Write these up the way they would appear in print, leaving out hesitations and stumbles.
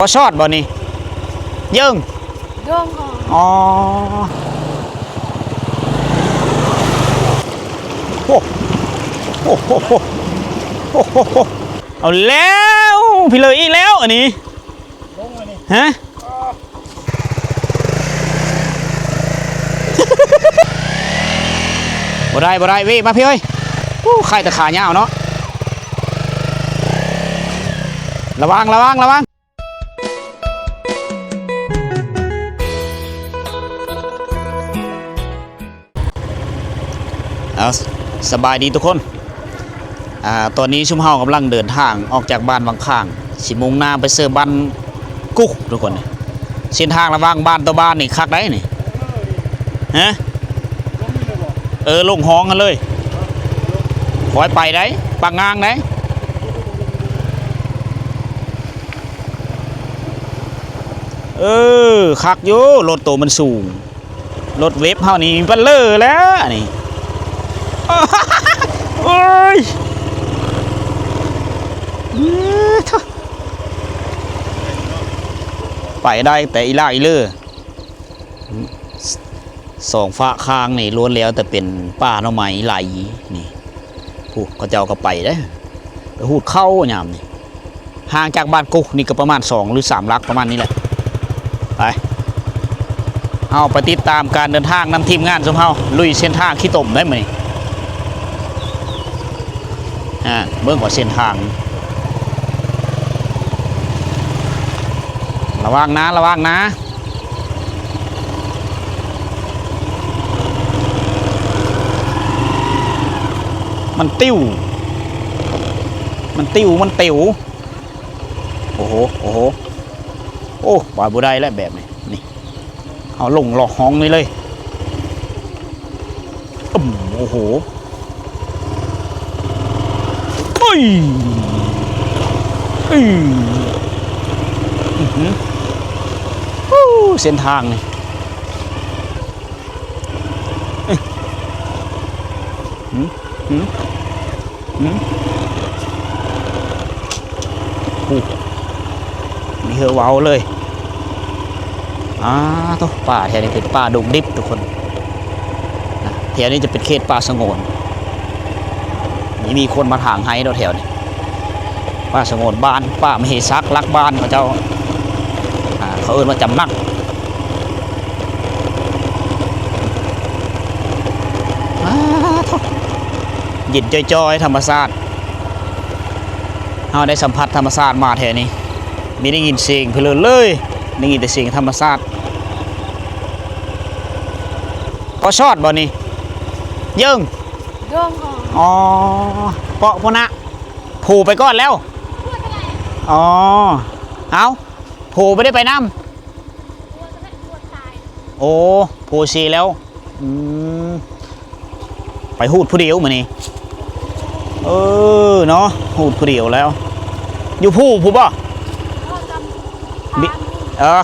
ก็ชอดบ่นี่ยิงอ๋อโอ้โอ้โหโอ้โหเอาแล้วพี่เลยอีกแล้วอันนี้ฮะบ่ได้วิมาพี่เอ้ยใครตะขาเงาเนาะระวังสบายดีทุกคนตอนนี้ชุมเฮากำลังเดินทางออกจากบ้านวังข้างสิมุ่งหน้าไปเสิร์ฟบ้านกุ๊กทุกคนเส้นทางระหว่างบ้านต่อบ้านนี่คักได้นี่ฮะลงห้องกันเลยคอยไปได้ปากงางได้คักอยู่รถตัวมันสูงรถเวฟเฮานี่บัลเลอร์แล้วนี่โอ้ยไปได้แต่อีล่าอีเล่อสองฟ้าคางนี่ล้วนแล้วแต่เป็นป้าหน่อไม้ไหลนี่ผู้เขาเจ้าก็ไปได้ไปหูดเข้ายามนี่ห่างจากบ้านกุ๊กนี่ก็ประมาณ2 หรือ 3 ลักประมาณนี้แหละไปเอาไปติดตามการเดินทางนำทีมงานสมเฮาลุยเส้นทางขี้ตมได้ไหมเบื้องกว่าเส้นทางระวังนะมันติ้วโอ้โหโอ้ปล่อยบุได้แล้วแบบนี้นี่เอาลงหลอกห้องนี่เลยโอ้โหเส้นทางนี่มีเหือว้าวเลยตัวป่าแถวนี้เป็นป่าดงดิบทุกคนแถวนี้จะเป็นเขตป่าสงวนมีคนมาถางไห้เราแถวนี้ป่าสงวนบ้านป่ามเหซักรักบ้านเขาเจ้าเขาเอิ้นว่าจำนักหยินจอยๆธรรมชาติเราได้สัมผัสธรรมชาติมาแถวนี้มีได้ยินเสียงเพลินเลยได้ยินแต่เสียงธรรมชาติก็ชอดบ่นี่ยิงอ๋อเปาะพนะผูไปก่อนแล้วอ๋อเอาผูไม่ได้ไปน้ำโอ้ผูชีแล้วไปหูดผู้เดียวมานี่เนาะหูดผู้เดียวแล้วอยู่ผู้บ่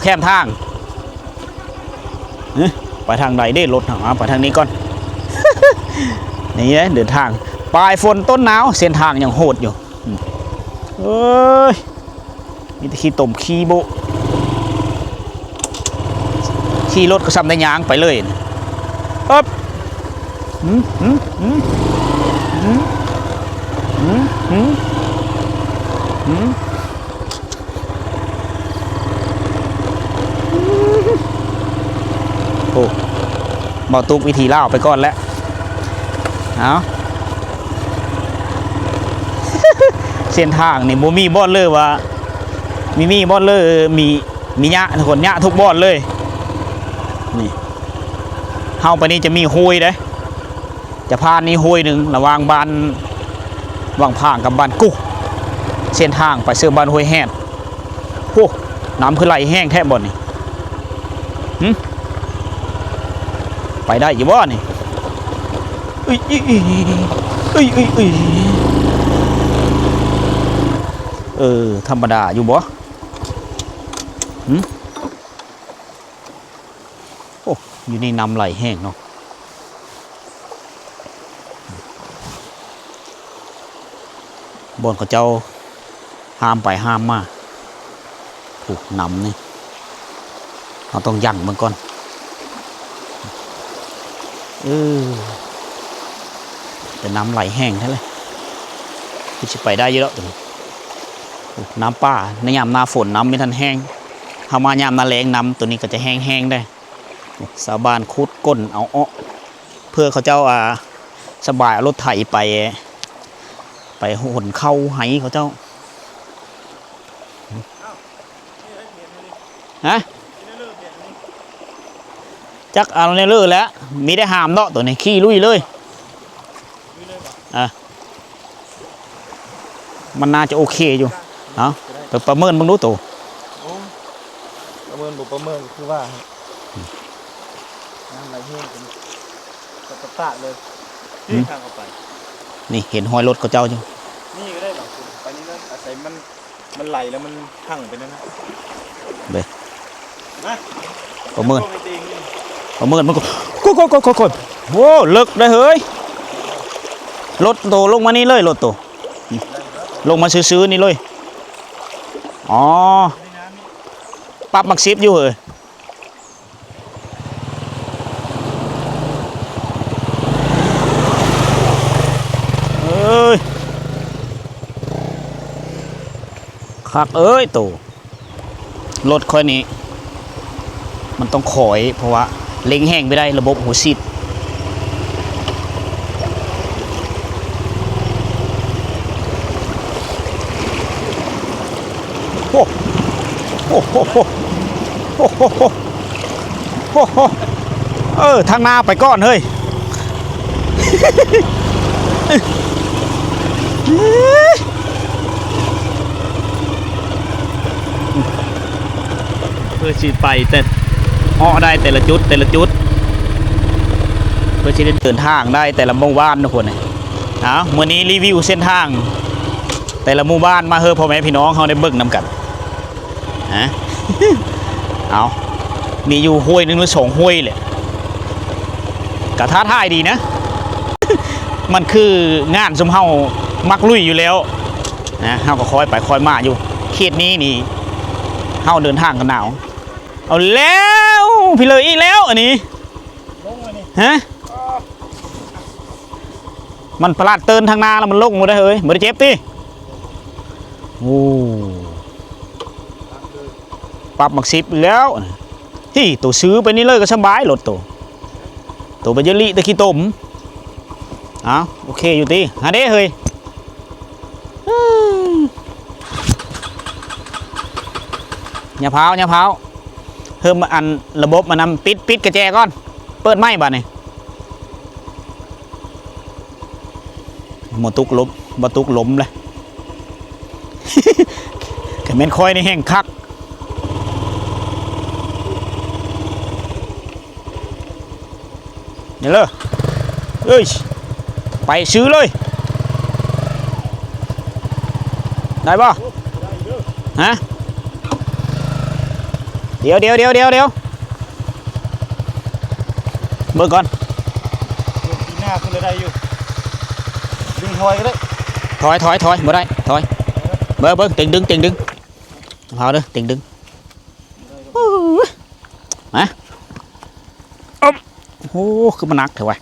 แคมทางไปทางใดได้รถไปทางนี้ก่อนนี่เดินทางปลายฝนต้นหนาวเส้นทางยังโหดอยู่มีแต่ขี่ตมขี่โบขี่รถก็ซ้ำได้ยางไปเลยปั๊บโอ้บอตุกวิธีเล่าไปก่อนแล้วเอาเส้นทางนี่บ่มีบอลเลยว่ามีบอลเลยมียะทุกคนยะทุกบอลเลยนี่เข้าไปนี่จะมีห้วยเด้จะพานนี้ห้วยหนึ่งระหว่างบ้านวังผ่างกับบ้านกุ๊กเส้นทางไปเสือบ้านห้วยแห้งโอ้น้ำคือไหลแห้งแทบบ่นี่ไปได้อยู่บ่นี่ธรรมดาอยู่บ่โอ้อยู่ในน้ำไหลแห้งเนาะบนเขาเจ้าห้ามไปห้ามมา ผูกน้ำนี่เราต้องยั่งมันก่อนแต่น้ำไหลแห้งแท้เลยที่จะไปได้เยอะแล้วน้ำป่าในยามหน้าฝนน้ำไม่ทันแห้งถ้ามายามหน้าแล้งน้ำตัวนี้ก็จะแห้งได้ชาวบ้านคุดก้นเอาอ้อเพื่อเขาเจ้าสบายเอารถไถไปหนเข้าไหเขาเจ้าฮะจักเอาในเลือแล้วมีได้หามเนาะตัวนี้ขี้ลุยเลยมันน่าจะโอเคอยู่เอาไปประเมินมึงรู้ตัวประเมินบุประเมินคือว่าน้ำไหลแห้งเป็นตะเลยที่ทางออกไปนี่เห็นหอยรถเขาเจ้าจังนี่ก็ได้หรอคุณไปนี่นั่นอาศัยมันไหลแล้วมันพังไปนั่นนะเบ้ประเมินมันก็โว้เลิกได้เฮ้ยรถโตลงมานี่เลยรถโตลงมาซื้อนี่เลยอ๋อปั๊บมักซิบอยู่เลยคักโตรถค่อยนี้มันต้องขอยเพราะว่าเล็งแห้งไม่ได้ระบบหัวซีดโอ้ทางหน้าไปก้อนเฮ้ยเพื่อชีไปแต่อ้อได้แต่ละจุดเพื่อชีเดินทางได้แต่ละหมู่บ้านทุกคนเลยเมื่อนี้รีวิวเส้นทางแต่ละหมู่บ้านมาเฮ้อพ่อแม่พี่น้องเขาได้เบิ่งนำกันเอามีอยู่ห้วยหนึ่งหรือ2ห้วยเลยกระท้าทายดีนะ มันคืองานสมเฮามักลุยอยู่แล้วนะเฮาก็คอยไปคอยมาอยู่เขตนี้นี่เฮาเดินทางกันหนาวเอาแล้วพี่เลยอีกแล้วอันนี้ฮะมันประหลาดเตือนทางนาแล้วมันลงหมดได้เฮ้ยไม่ได้เจ็บติโอ้ปรับมักซิบแล้วที่ตัวซื้อไปนี่เลยก็สบายรถตัวไปเยลี่ตะขี้ต้มโอเคอยู่ตีฮะเด้เฮ้ยอย่าเผาเพิ่มอันระบบมานำปิดกระแจก่อนเปิดไม้บ้านนี่บตุกล้มเลยแค่เม็นคอยในแห้งคักเดี๋ยวเลยไปซื้อเลยได้ป่ะฮะเดี๋ยวเบิ่งก่อนปีหน้าคุณจะได้อยู่ดึงถอยก็ได้ถอยบ่ได้ถอยเบิ่งติงดึงเอาเด้อติงดึงมาโอ้คือมันหนักเถอะวะ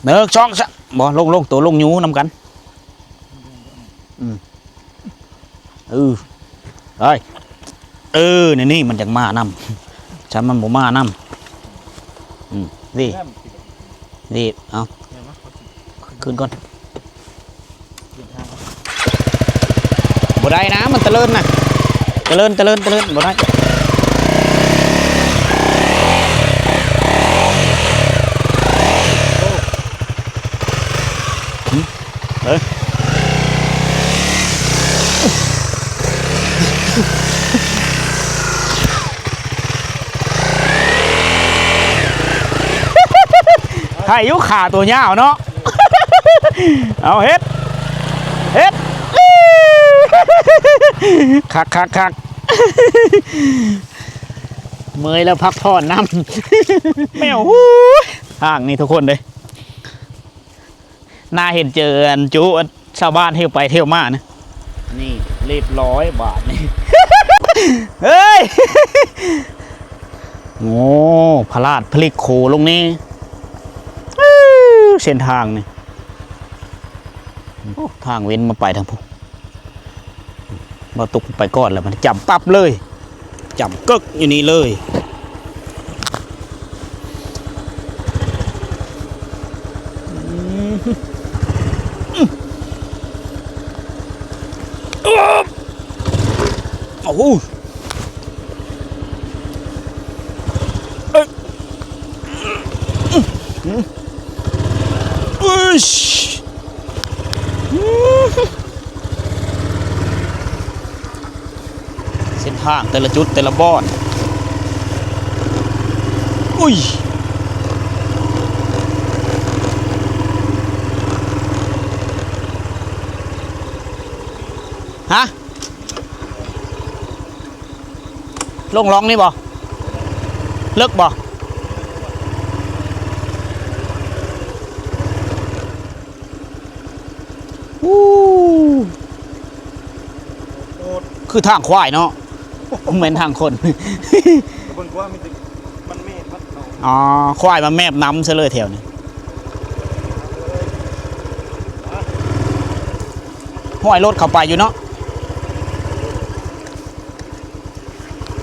เนื้อช่องซะบ่ลงตัวลงยูนำกันนี่มันจังมานำฉันมันบ่มานำนี่เอาขึ้นก่อนบ่ได้นะมันตะเลินนะตะเลินบ่ได้ถ้าอายุขาตัวยาวเนาะเอาเฮ็ดคักเมื่อยแล้วพักผ่อนน้ำแมวห่างนี่ทุกคนเลยน่าเห็นเจออันจูชาวบ้านเที่ยวไปเที่ยวมานะนี่เรียบร้อยบาทนี่ โอ้พลาดพลิกโคลงนี่เส้นทางนี่ทางเว้นมาไปทางพวกมาตกไปก่อนแล้วมันจับปั๊บเลยจับกึกอยู่นี่เลยโอ้โหเส้นทางแต่ละจุดแต่ละบ้อนอุ้ยฮะลงร้องนี่บ่เลิกบ่คือทางควายเนาะเหมือนทางคน บนกว่ามันเมฆมันเอา อ๋อควายมาแมบน้ำซะเลยแถวนี้ห้อยรถเข้าไปอยู่เนาะ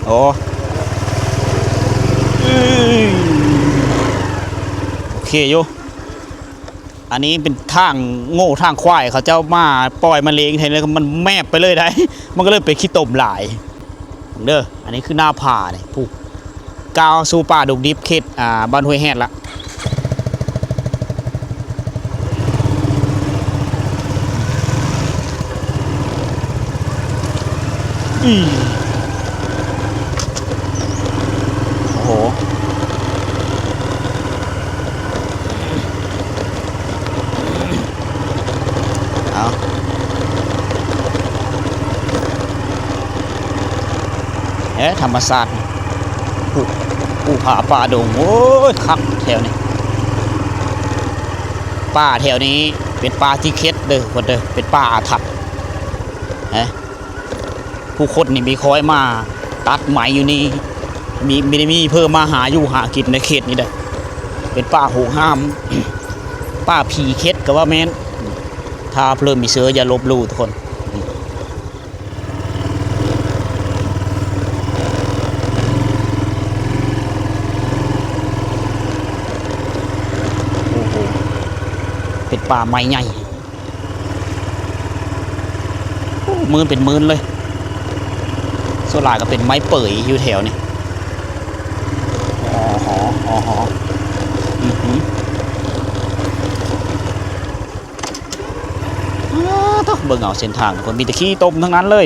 โอ้โอเคอยู่อันนี้เป็นทางโง่ทางควายเขาเจ้ามาปล่อยมาเลงเห็นเลยมันแมบไปเลยได้ มันก็เลยไปขี้ตมหลายเด้ออันนี้คือหน้าผาเนี่ยผู้กาวสู่ป่าดงดิบเขตบ้านห้วยแฮดละโอ้โหเอาธรรมศาสตร์ผู้ผาป่าดงโอ้ยคักแถวนี้ป่าแถวนี้เป็นป่าที่เค็ดเด้อคนเด้อเป็นป่าอาถรรพ์ผู้คนนี่มีคอยมาตัดไหมอยู่นี่มีเพิ่มมาหาอยู่หากินในเขตนี้ได้เป็นป่าโหงห้าม ป่าผีเค็ดก็ว่าแม่นถ้าเพลิมมีเสืออย่าลบลู่ทุกคนโอ้โหเป็นป่าไม้ใหญ่มือเป็นมืนเลยโซลาก็เป็นไม้เปื่อยอยู่แถวนี้ต้องเบิ่งเอาเส้นทางคนมีแต่ขี้ต้มทั้งนั้นเลย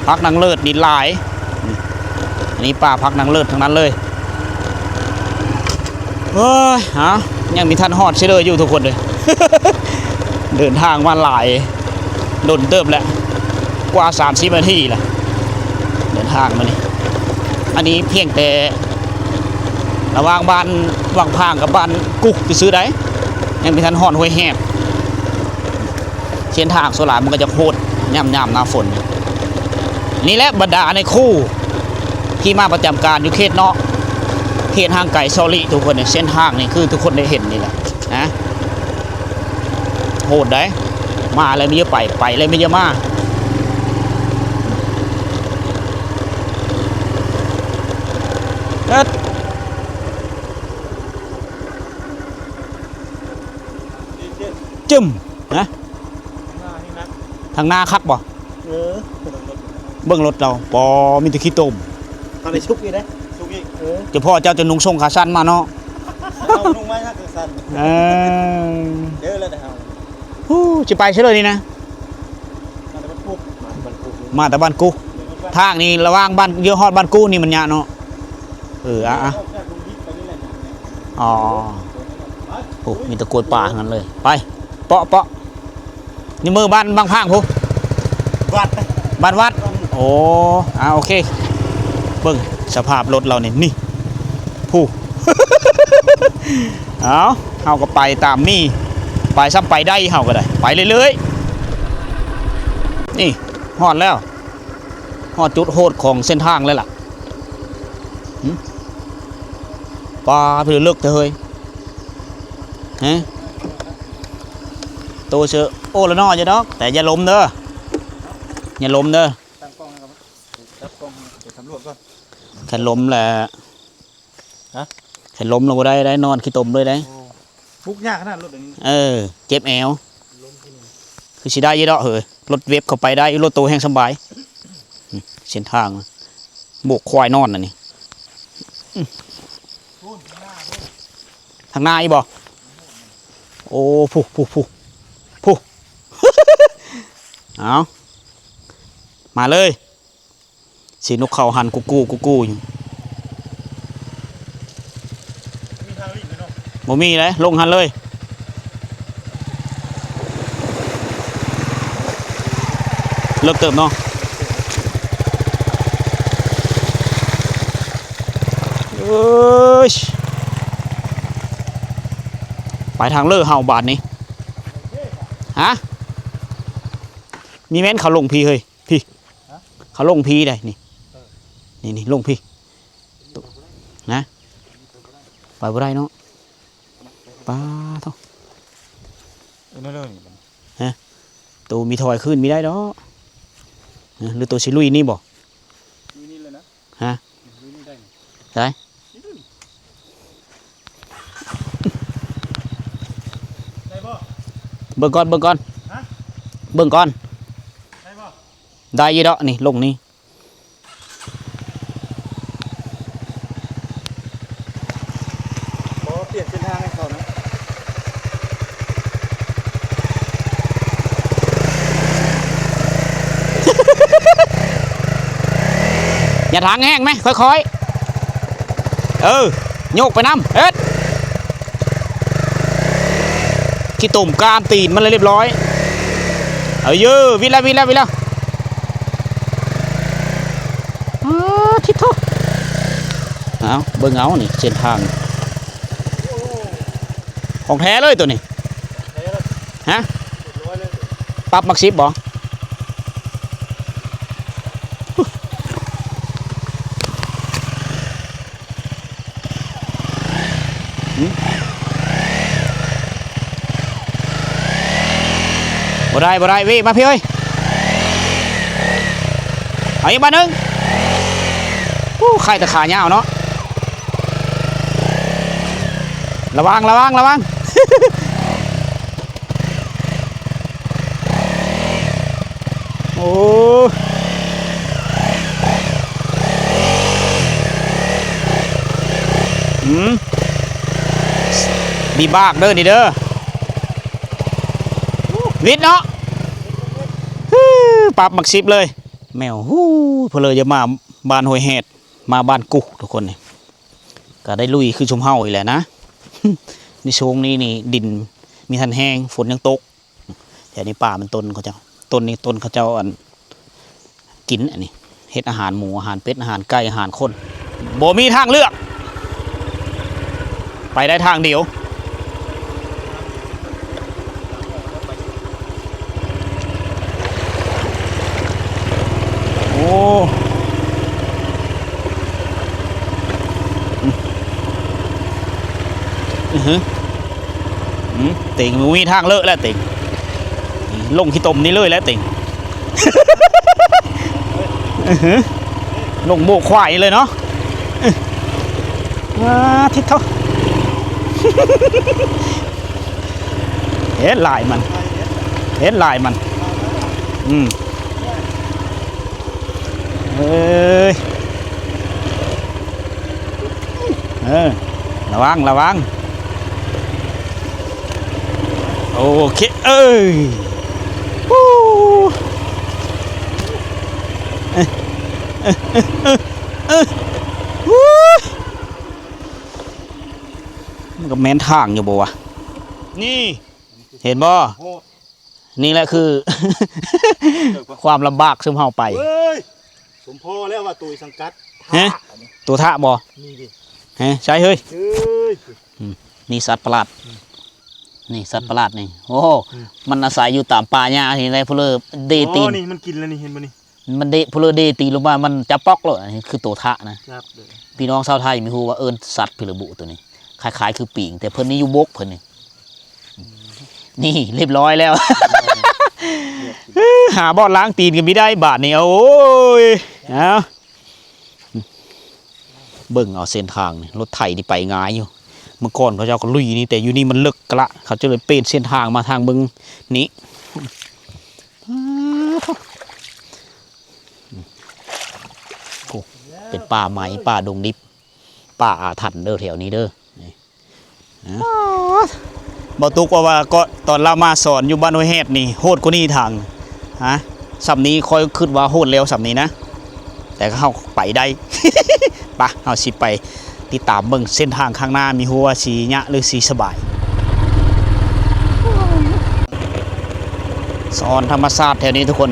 พักนางเลิศดินลายอันนี้ป่าพักนางเลิศทั้งนั้นเลยเฮ้ยฮะยังมีท่านฮอดเชลยอยู่ทุกคนเลย เดินทางมาหลายโดนเติบแล้วกว่า30 นาทีแหละเดินทางมานี่อันนี้เพียงแต่ระหว่างบ้านวังพางกับบ้านกุ๊กไปซื้อได้ยังมีท่านฮอดห้วยแหบเส้นทางโซลามันก็จะโคตรย่ำหน้าฝนนี่แหละบรรดาในคู่ที่มาประจำการอยู่เขตเนาะเขตห่างไกลซอลิทุกคนเนี่ยเส้นทางนี่คือทุกคนได้เห็นนี่แหละนะโหดได้มาอะไรไม่เยอะไปอะไรไม่เยอะมาจึมนะทางหน้าคักบ่เบื้องรถเราปอมีแต่ขี้ต้ม ทำในชุกอีกนะชุกอีกเจ้าพ่อเจ้าจะนุ่งทรงขาสั้นมาเนาะเอานุ่งไม้ถ้าเกิดสั้นเยอะเลยนะครับจะไปใช่เลยนี่นะมาแต่บ้านกูทางนี้ระหว่างบ้านเยอะฮอดบ้านกูนี่มันยะเนาะอ๋อโอ้มีตะโกนป่าทั้งนั้นเลยไปเปาะนี่มือบ้านบางพางพูบ้านวัดโอ้โอเคเบิ่งสภาพรถเราเนี่ยนี่ผู้ เอาเฮาก็ไปตามมีไปซ้ำไปได้เฮาก็ได้ไปเรื่อยๆนี่ฮอดแล้วฮอดจุดโหดของเส้นทางแล้วล่ะปลาเพื่อเลิกเถอะเฮ้ยฮะตัวเสือโอ้ละน้อยจ้ะดอกแต่อย่าล้มเด้ออย่าล้มเด้อ ตั้งกล้องนะครับจับกล้องเดี๋ยวสำรวจก่อน แค่ล้มแหละ ฮะ แค่ล้มเราบ่ได้นอนขี้ตมเลยได้ ฟุกยากขนาดรถอย่างนี้ เจ็บแอวคือสิได้ยี่ดอกเฮ้ยรถเว็บเข้าไปได้รถโตแห้งสบายเส้นทางโบกควายนอนน่ะนี่ทางหน้าอีบ่โอ้ผู้ เอามาเลยสีนกเขาหันกูอยู่ มีทางวิ่งไหมเนาะ บ่มีเลยลงหันเลยเลิกเติมเนาะไปทางเลิกเฮาบาทนี้ฮะมีแม่นเขาลงพีเฮ้ยพี่เขาลงพีได้นี่ลงพีนะไปบ่ได้เนาะป้าเท่า นั่นเลย ตัวมีถอยขึ้นมีได้ดอกหรือตัวชิลุยนี่บ่ ลุยนี่เลยนะ ฮะ ลุยนี่ได้ ใช่ ได้ป่ะ เบิ่งก่อน ฮะ เบิ่งก่อน ได้ป่ะ ได้ยี่ดอกนี่ลงนี่ ขอเปลี่ยนเส้นทางให้เขานะ อย่าทางแห้งไหมค่อยๆโยกไปน้ำเอ็ดขี้ตุ่มกามตีนมันเลยเรียบร้อยวิดแล้วทิศโทเอาเบิ่งเอานี่เส้นทางของแท้เลยตัวนี้ ได้แล้ว ฮะ ร้อยเลย ปรับมักซิบบ่บ่ได้วิมาพี่เอ้ยเอาอีกบ้านนึงใครตะขาเงาเนาะระวัง โอ้ดีบากเด้อนี่เด้อวิทย์เนาะปรับมักซิบเลยแมวเพลเลยจะมาบ้านห้วยแหดมาบ้านกุทุกคนนี่ก็ได้ลุยคือชมเฮาอีกแหละนะ ในช่วงนี้นี่ดินมีทันแห้งฝนยังตกแต่ในป่ามันต้นเขาเจ้าต้นนี้ต้นเขาเจ้าอันกินอันนี้เฮ็ดอาหารหมูอาหารเป็ดอาหารไก่อาหารคนบ่มีทางเลือกไปได้ทางเดียวโอ้ติ่งมีทางเลอะแล้วติ่งลงขี้ตมนี่เลยแล้วติ่ง ลงโบกควายเลยเนาะทิศเท่า เฮ็ดลายมันเอ้ยระวังโอเคมันก็แม้นทางอยู่บ่วะนี่เห็นบ่นี่แหละคือ ความลำบากซึ่งเฮาไปสมพอแล้วว่าตุยสังกัด ตัวท่าบ่ นี่ดิ ใช่เฮ้ย นี่สัตว์ประหลาดนี่สัตว์ประหลาดนี่โอ้มันอาศัยอยู่ตามป่าหญ้าที่ไรพลอเดตีน นี่มันกินแล้วนี่เห็นบ่นี่ มันเดพลอเดตีลงมามันจะปอกเลยอันนี้คือตัวทะนะครับ เลย พี่น้องชาวไทยมีฮู้ว่าสัตว์พิรบุตัวนี้คล้ายๆคือปีงแต่เพิ่นนี่อยู่บกเพิ่นนี่เรียบร้อยแล้ว หาบ่อล้างตีนกันไม่ได้บาทนี่โอ้ยเอาเบิ่งเอาเส้นทางนี่รถไถนี่ไปง่ายอยู่เมื่อก่อนเขาเจ้าก็ลุยนี่แต่อยู่นี่มันลึกกะละเขาจะเลยเปลี่ยนเส้นทางมาทางเบิ่งนี้โอ้เป็นป่าไม้ป่าดงดิบป่าอาถรรพ์เด้อแถวนี้เด้อนี่บ่ตุกว่าก็ตอนเรามาสอนอยู่บ้านห้วยแฮดนี่โหดกว่านี้ทางฮะสำนี้คอยคิดว่าโหดแล้วสำนี้นะแต่ก็เข้าไปได้ ปะเอาสิไปติดตามเบิ่งเส้นทางข้างหน้ามีหัวสียะหรือสีสบายสอนธรรมศาสตร์แถวนี้ทุกคน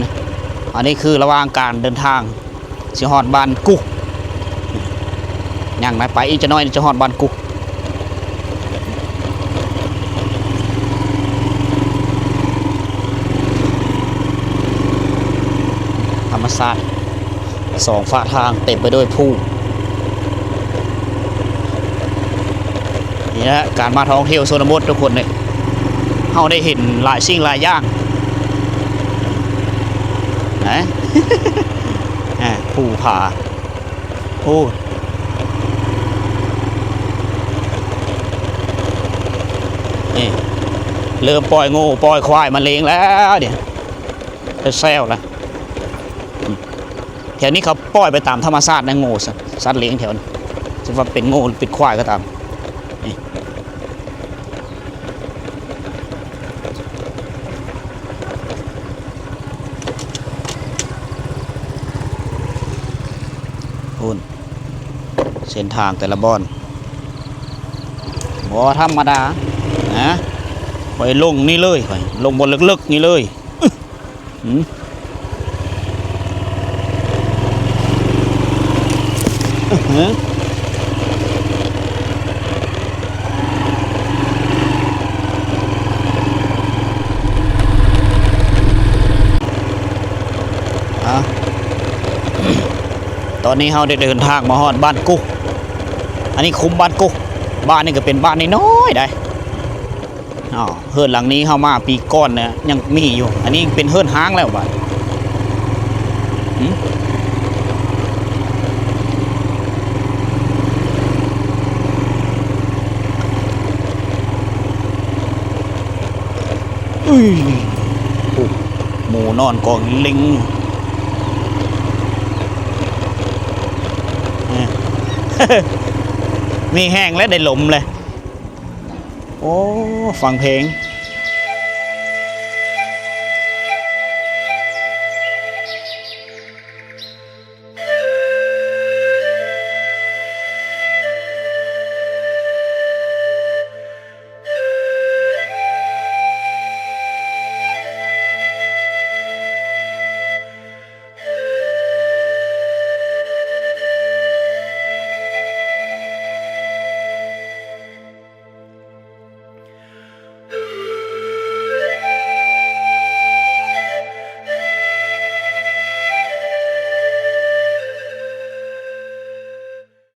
อันนี้คือระหว่างการเดินทางสิฮอดบ้านกุย่างไหนไปอีกจะน้อยจะฮอดบ้านกุธรรมศาสตร์สองฝ่าทางเต็มไปด้วยผู้นี่นะการมาท่องเที่ยวโซนบททุกคนเนี่ยเราได้เห็นหลายสิ่งหลายอย่างนะ ผู้ผาผู้นี่เริ่มปล่อยงูปล่อยควายมาเลี้ยงแล้วเดี๋ยวแซวละแถวนี้เขาปล่อยไปตามธรรมชาตินะงูสัตว์เลี้ยงแถวนี้จะว่าเป็นงูหรือเป็นควายก็ตามนี่คุณเส้นทางแต่ละบอนบ่ธรรมดานะไปลงนี่เลยไปลงบนลึกๆนี่เลยตอนนี้เราได้เดินทางมาฮอดบ้านกุอันนี้คุ้มบ้านกุบ้านนี่ก็เป็นบ้านน้อยๆได้เฮือนหลังนี้เข้ามาปีก่อนเนี่ยยังมีอยู่อันนี้เป็นเฮือนห้างแล้วบ้านหมูนอนกองลิงมีแห้งและได้ลมเลยโอ้ฟังเพลง